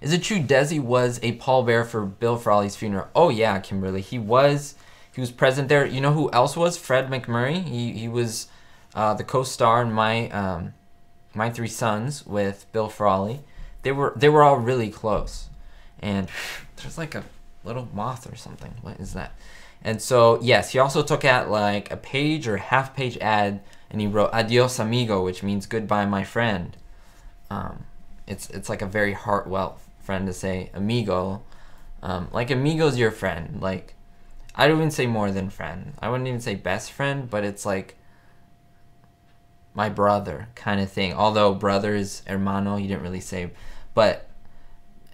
Is it true Desi was a pallbearer for Bill Frawley's funeral? Oh yeah, Kimberly, he was present there. You know who else was? Fred McMurray. He was the co-star in My Three Sons with Bill Frawley. They were all really close. And there's like a little moth or something. What is that? And so, yes, he also took out like a page or half-page ad, and he wrote "Adios, amigo," which means "Goodbye, my friend." It's like a very heartfelt friend to say amigo. Like amigo's your friend. Like, I don't even say more than friend. I wouldn't even say best friend, but it's like my brother kind of thing. Although brother is hermano, he didn't really say, but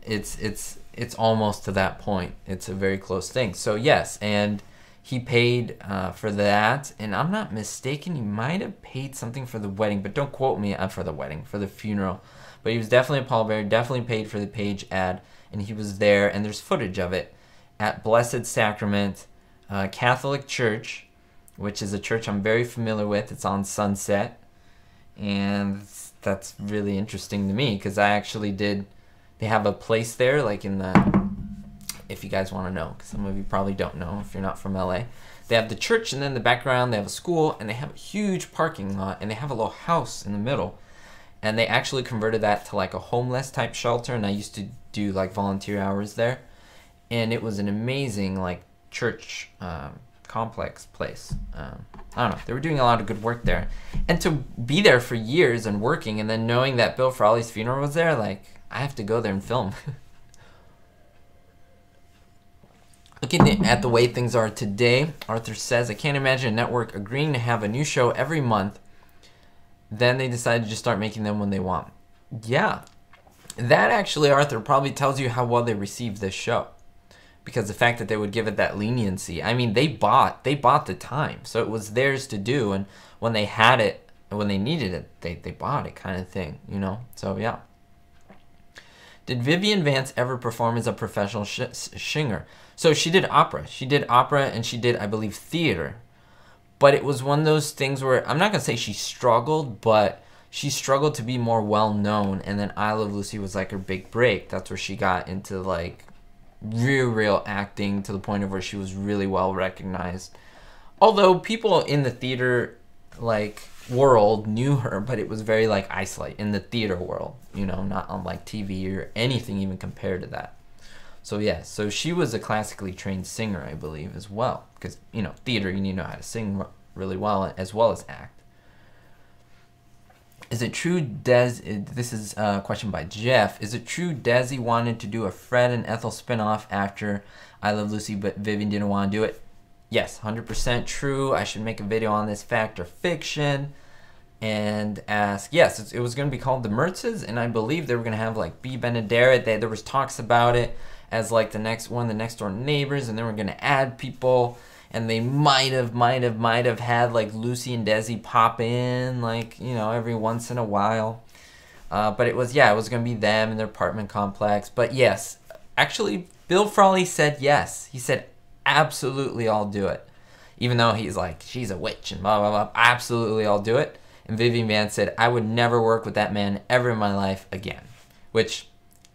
it's almost to that point. It's a very close thing. So yes, and He paid for that, and I'm not mistaken, he might have paid something for the wedding, but don't quote me for the wedding, for the funeral. But he was definitely a pallbearer, definitely paid for the page ad, and he was there, and there's footage of it at Blessed Sacrament Catholic Church, which is a church I'm very familiar with. It's on Sunset, and that's really interesting to me because I actually did. They have a place there, like in the. If you guys want to know, because some of you probably don't know if you're not from LA. They have the church, and then in the background they have a school, and they have a huge parking lot, and they have a little house in the middle. And they actually converted that to like a homeless type shelter, and I used to do like volunteer hours there. And it was an amazing like church complex place. I don't know, they were doing a lot of good work there. And to be there for years and working, and then knowing that Bill Frawley's funeral was there, like, I have to go there and film. Looking at the way things are today, Arthur says, I can't imagine a network agreeing to have a new show every month. Then they decide to just start making them when they want. Yeah. That actually, Arthur, probably tells you how well they received this show. Because the fact that they would give it that leniency. I mean, they bought the time. So it was theirs to do. And when they had it, when they needed it, they bought it kind of thing, you know? So, yeah. Did Vivian Vance ever perform as a professional singer? So she did opera. She did opera and she did, I believe, theater. But it was one of those things where, I'm not going to say she struggled, but she struggled to be more well-known. And then I Love Lucy was like her big break. That's where she got into like real acting to the point of where she was really well recognized. Although people in the theater like world knew her, but it was very like isolated in the theater world, you know, not on like TV or anything even compared to that. So yeah, so she was a classically trained singer, I believe, as well, because, you know, theater, you need to know how to sing really well as act. Is it true this is a question by Jeff, is it true Desi wanted to do a Fred and Ethel spinoff after I Love Lucy, but Vivian didn't want to do it? Yes, 100% true. I should make a video on this, fact or fiction, and ask. Yes, it was going to be called The Mertzes, and I believe they were going to have like B. Benaderet. There was talks about it as like the next door neighbors, and they were going to add people, and they might have had like Lucy and Desi pop in, like, you know, every once in a while. But it was going to be them in their apartment complex. But yes, actually, Bill Frawley said yes. He said, absolutely, I'll do it. Even though he's like, she's a witch and blah, blah, blah. Absolutely, I'll do it. And Vivian Vance said, I would never work with that man ever in my life again. Which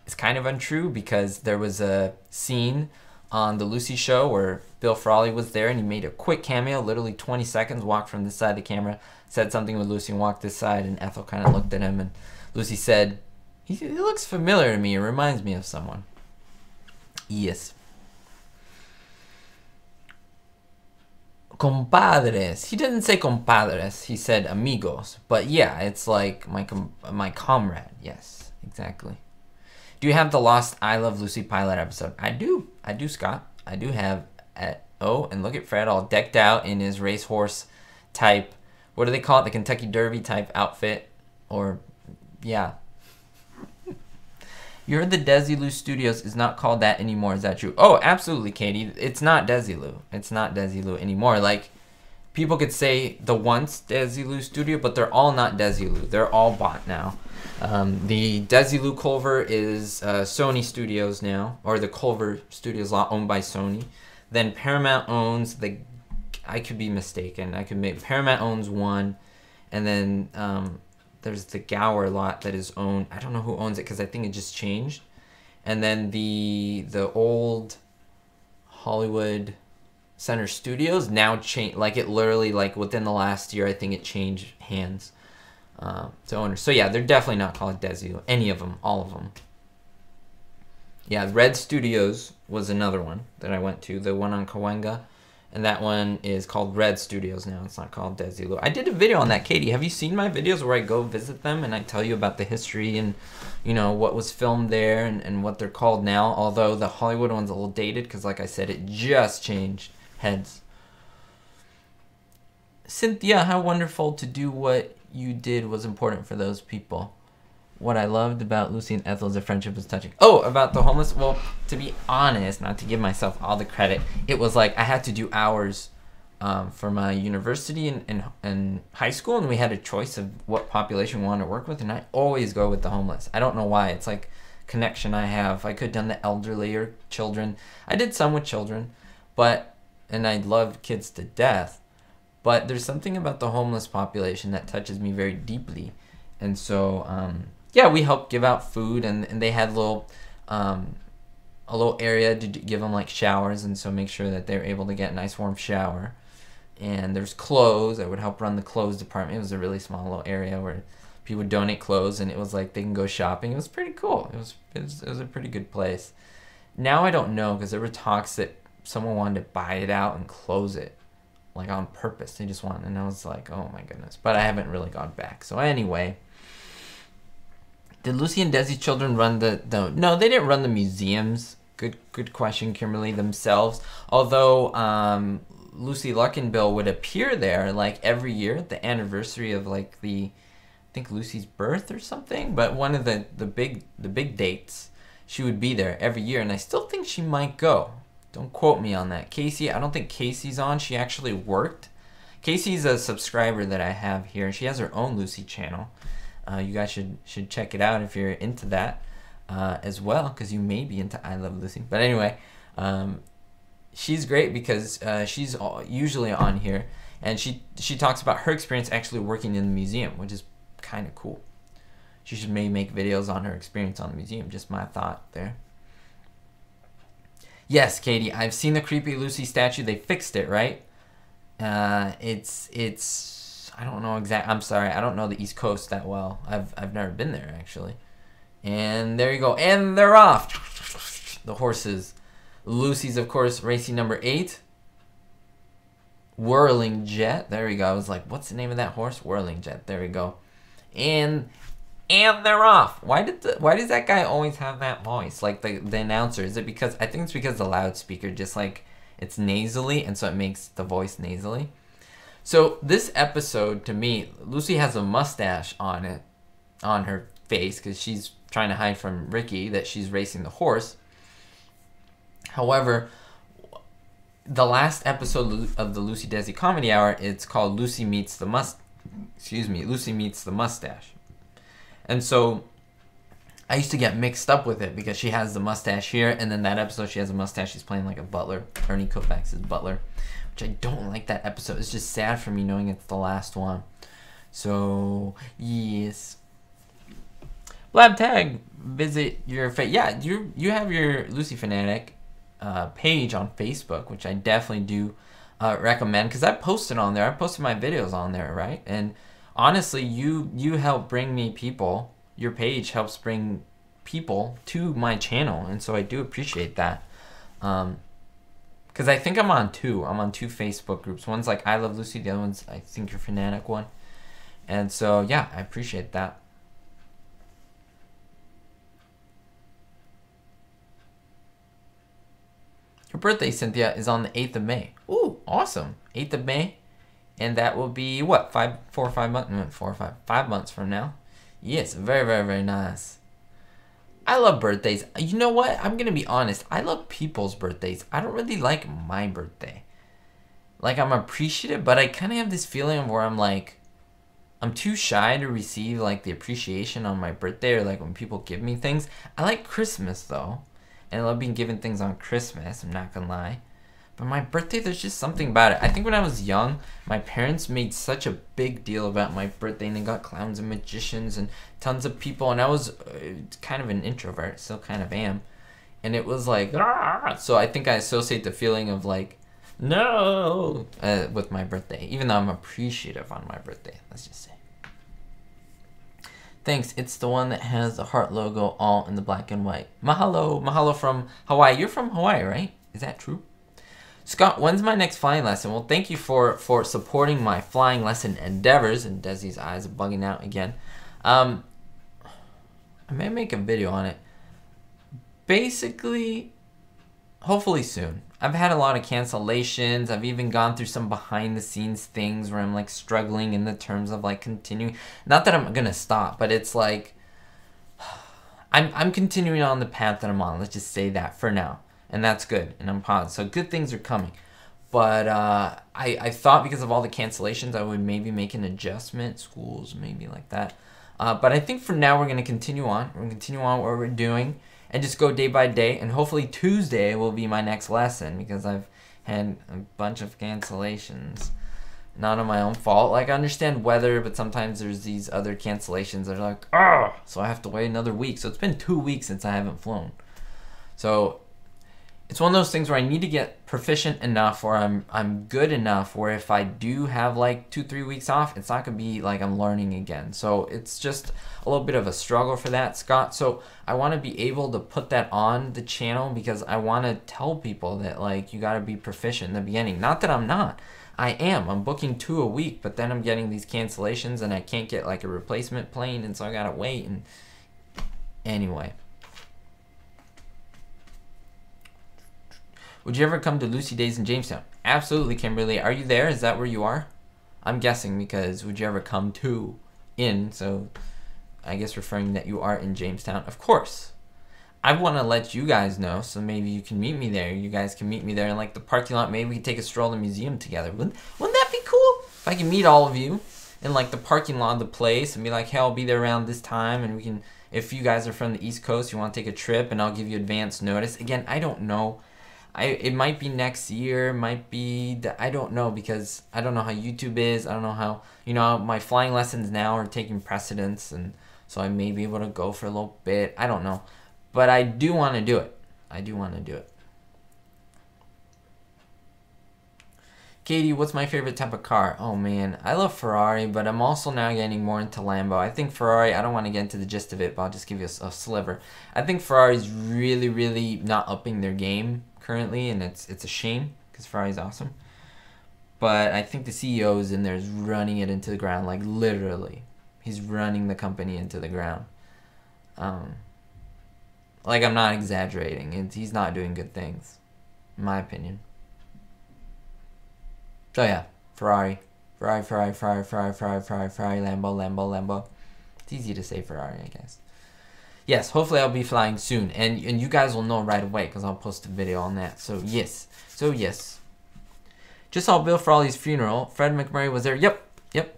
is kind of untrue, because there was a scene on the Lucy show where Bill Frawley was there and he made a quick cameo, literally 20 seconds, walked from this side of the camera, said something with Lucy and walked this side, and Ethel kind of looked at him, and Lucy said, he looks familiar to me, it reminds me of someone. Yes. Compadres. He didn't say compadres, he said amigos. But yeah, it's like my comrade. Yes, exactly. Do you have the Lost I Love Lucy pilot episode? I do, Scott. I do have. Oh, and look at Fred all decked out in his racehorse type. What do they call it? The Kentucky Derby type outfit. Or, yeah. You heard the Desilu Studios is not called that anymore. Is that true? Oh, absolutely, Katie. It's not Desilu. It's not Desilu anymore. Like, people could say the once Desilu Studio, but they're all not Desilu. They're all bought now. The Desilu Culver is Sony Studios now, or the Culver Studios lot owned by Sony. Then Paramount owns the, I could be mistaken. Paramount owns one, and then there's the Gower lot that is owned. I don't know who owns it because I think it just changed. And then the old Hollywood Center Studios now changed. Like it literally, like within the last year, I think it changed hands to owners. So yeah, they're definitely not called Desi. Any of them, all of them. Yeah, Red Studios was another one that I went to. The one on Cahuenga. And that one is called Red Studios now. It's not called Desilu. I did a video on that, Katie. Have you seen my videos where I go visit them and I tell you about the history and, you know, what was filmed there and what they're called now? Although the Hollywood one's a little dated because, like I said, it just changed heads. Cynthia, how wonderful to do what you did was important for those people. what I loved about Lucy and Ethel is their friendship was touching. Oh, about the homeless. Well, to be honest, not to give myself all the credit, it was like I had to do hours for my university and high school, and we had a choice of what population we wanted to work with, and I always go with the homeless. I don't know why. It's like connection I have. I could have done the elderly or children. I did some with children, and I loved kids to death. But there's something about the homeless population that touches me very deeply, and so yeah, we helped give out food, and they had a little area to give them like showers, and so make sure that they're able to get a nice warm shower. And there's clothes. I would help run the clothes department. It was a really small little area where people would donate clothes, and it was like they can go shopping. It was pretty cool. It was a pretty good place. Now I don't know, because there were talks that someone wanted to buy it out and close it, like on purpose. They just want, and I was like, oh my goodness. But I haven't really gone back. So anyway, did Lucy and Desi's children run the no, they didn't run the museums. Good question, Kimberly, themselves. Although Lucy Luck and Bill would appear there like every year at the anniversary of like I think Lucy's birth or something, but one of the big dates, she would be there every year, and I still think she might go. Don't quote me on that. Casey, I don't think Casey's on. She actually worked. Casey's a subscriber that I have here. She has her own Lucy channel. You guys should check it out if you're into that as well, because you may be into I Love Lucy. But anyway, she's great because she's usually on here, and she talks about her experience actually working in the museum, which is kind of cool. She should maybe make videos on her experience on the museum. Just my thought there. Yes, Katie, I've seen the creepy Lucy statue. They fixed it, right? It's I don't know exact. I'm sorry, I don't know the East Coast that well. I've never been there actually. And there you go. And they're off. The horses. Lucy's, of course, racing number 8. Whirling Jet. There we go. I was like, what's the name of that horse? Whirling Jet. There we go. And they're off. Why does that guy always have that voice? Like the announcer. Is it because, I think it's because the loudspeaker just like, it's nasally, and so it makes the voice nasally. So this episode, to me, Lucy has a mustache on her face, because she's trying to hide from Ricky that she's racing the horse. However, the last episode of the Lucy-Desi Comedy Hour, it's called Lucy Meets the Mustache. And so I used to get mixed up with it because she has the mustache here, and then that episode she has a mustache. She's playing like a butler, Ernie Kovacs' butler, which I don't like that episode. It's just sad for me knowing it's the last one. So, yes. Blab Tag, visit your yeah, you have your Lucy Fanatic page on Facebook, which I definitely do recommend, because I posted on there. I posted my videos on there, right? And honestly, you help bring me people. Your page helps bring people to my channel, and so I do appreciate that. Because I think I'm on two Facebook groups. One's like I Love Lucy, the other one's I think your Fanatic one. And so yeah, I appreciate that. Your birthday, Cynthia, is on the 8th of May. Ooh, awesome. 8th of May. And that will be, what, 5 months from now. Yes, very, very, very nice. I love birthdays. You know what? I'm going to be honest. I love people's birthdays. I don't really like my birthday. Like, I'm appreciative, but I kind of have this feeling where I'm like, I'm too shy to receive, like, the appreciation on my birthday, or, like, when people give me things. I like Christmas, though. And I love being given things on Christmas, I'm not gonna lie. But my birthday, there's just something about it. I think when I was young, my parents made such a big deal about my birthday, and they got clowns and magicians and tons of people, and I was kind of an introvert, still kind of am. And it was like, ah! So I think I associate the feeling of like, no, with my birthday, even though I'm appreciative on my birthday, let's just say. Thanks, it's the one that has the heart logo all in the black and white. Mahalo, mahalo from Hawaii. You're from Hawaii, right? Is that true? Scott, when's my next flying lesson? Well, thank you for supporting my flying lesson endeavors. And Desi's eyes are bugging out again. I may make a video on it. Basically, hopefully soon. I've had a lot of cancellations. I've even gone through some behind the scenes things where I'm like struggling in the terms of like continuing. Not that I'm gonna stop, but it's like I'm continuing on the path that I'm on. Let's just say that for now. And that's good. And I'm positive. So good things are coming. But I thought because of all the cancellations, I would maybe make an adjustment. Schools, maybe like that. But I think for now, we're going to continue on. We're going to continue on what we're doing and just go day by day. And hopefully Tuesday will be my next lesson because I've had a bunch of cancellations. Not on my own fault. Like, I understand weather, but sometimes there's these other cancellations that are like, oh, so I have to wait another week. So it's been 2 weeks since I haven't flown. So it's one of those things where I need to get proficient enough or I'm good enough where if I do have like 2-3 weeks off, it's not going to be like I'm learning again. So it's just a little bit of a struggle for that, Scott. So I want to be able to put that on the channel because I want to tell people that like you got to be proficient in the beginning. Not that I'm not. I am. I'm booking 2 a week, but then I'm getting these cancellations and I can't get like a replacement plane, and so I gotta wait. And anyway, would you ever come to Lucy-Desi in Jamestown? Absolutely, Kimberly. Are you there? Is that where you are? I'm guessing because would you ever come to in? So I guess referring that you are in Jamestown. Of course. I want to let you guys know, so maybe you can meet me there. You guys can meet me there in like the parking lot. Maybe we can take a stroll in the museum together. Wouldn't that be cool? If I can meet all of you in like the parking lot of the place and be like, hey, I'll be there around this time, and we can, if you guys are from the East Coast, you want to take a trip, and I'll give you advance notice. Again, I don't know. It might be next year, might be, I don't know, because I don't know how YouTube is. I don't know how, you know, my flying lessons now are taking precedence, and so I may be able to go for a little bit. I don't know. But I do want to do it. I do want to do it. Katie, what's my favorite type of car? Oh man, I love Ferrari, but I'm also now getting more into Lambo. I think Ferrari, I don't want to get into the gist of it, but I'll just give you a sliver. I think Ferrari's really, really not upping their game currently, and it's a shame because Ferrari's awesome. But I think the CEO is in there is running it into the ground, like literally. He's running the company into the ground. Like, I'm not exaggerating. He's not doing good things, in my opinion. So yeah, Ferrari, Lambo. It's easy to say Ferrari, I guess. Yes, hopefully I'll be flying soon, and you guys will know right away because I'll post a video on that. So yes, Just saw Bill Frawley's funeral. Fred McMurray was there. Yep.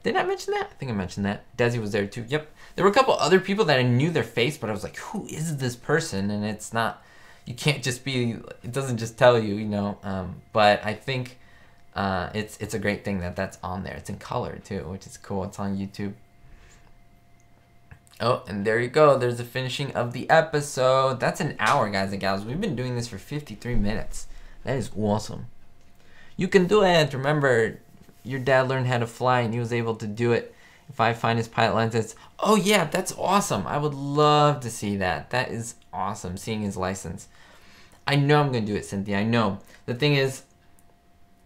Did I mention that? I think I mentioned that. Desi was there too. Yep. There were a couple other people that I knew their face, but I was like, who is this person? And it's not, you can't just be, it doesn't just tell you, you know. But I think it's a great thing that that's on there. It's in color too, which is cool. It's on YouTube. Oh, and there you go. There's the finishing of the episode. That's an hour, guys and gals. We've been doing this for 53 minutes. That is awesome. You can do it. Remember, your dad learned how to fly and he was able to do it. If I find his pilot license, oh yeah, that's awesome. I would love to see that. That is awesome, seeing his license. I know I'm going to do it, Cynthia. I know. The thing is,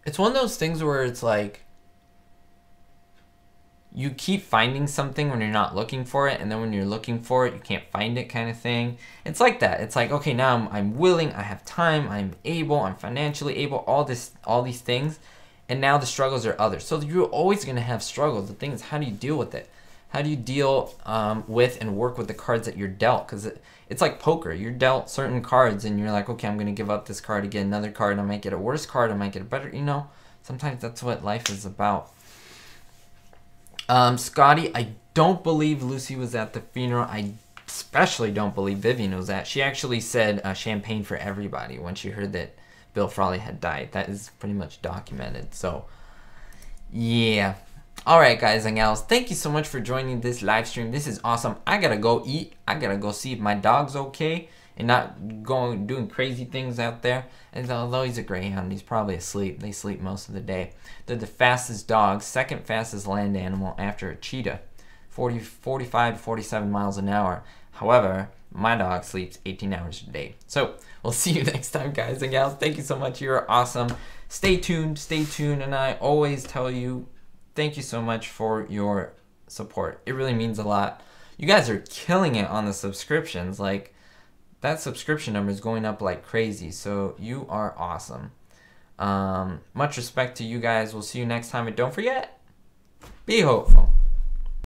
it's one of those things where it's like, you keep finding something when you're not looking for it, and then when you're looking for it, you can't find it kind of thing. It's like that. It's like, okay, now I'm willing, I have time, I'm able, I'm financially able, all these things. And now the struggles are others. So you're always going to have struggles. The thing is, how do you deal with it? How do you deal with and work with the cards that you're dealt? Because it's like poker. You're dealt certain cards, and you're like, okay, I'm going to give up this card to get another card. I might get a worse card. I might get a better, you know. Sometimes that's what life is about. Scotty, I don't believe Lucy was at the funeral. I especially don't believe Vivian was at. She actually said champagne for everybody when she heard that Bill Frawley had died. That is pretty much documented. So, yeah. Alright, guys and gals. Thank you so much for joining this live stream. This is awesome. I gotta go eat. I gotta go see if my dog's okay and not going doing crazy things out there. And although he's a greyhound, he's probably asleep. They sleep most of the day. They're the fastest dogs, second fastest land animal after a cheetah. 45 to 47 miles an hour. However, my dog sleeps 18 hours a day. So, we'll see you next time, guys and gals. Thank you so much. You're awesome. Stay tuned. And I always tell you, thank you so much for your support. It really means a lot. You guys are killing it on the subscriptions. Like, that subscription number is going up like crazy. So, you are awesome. Much respect to you guys. We'll see you next time. And don't forget, be hopeful.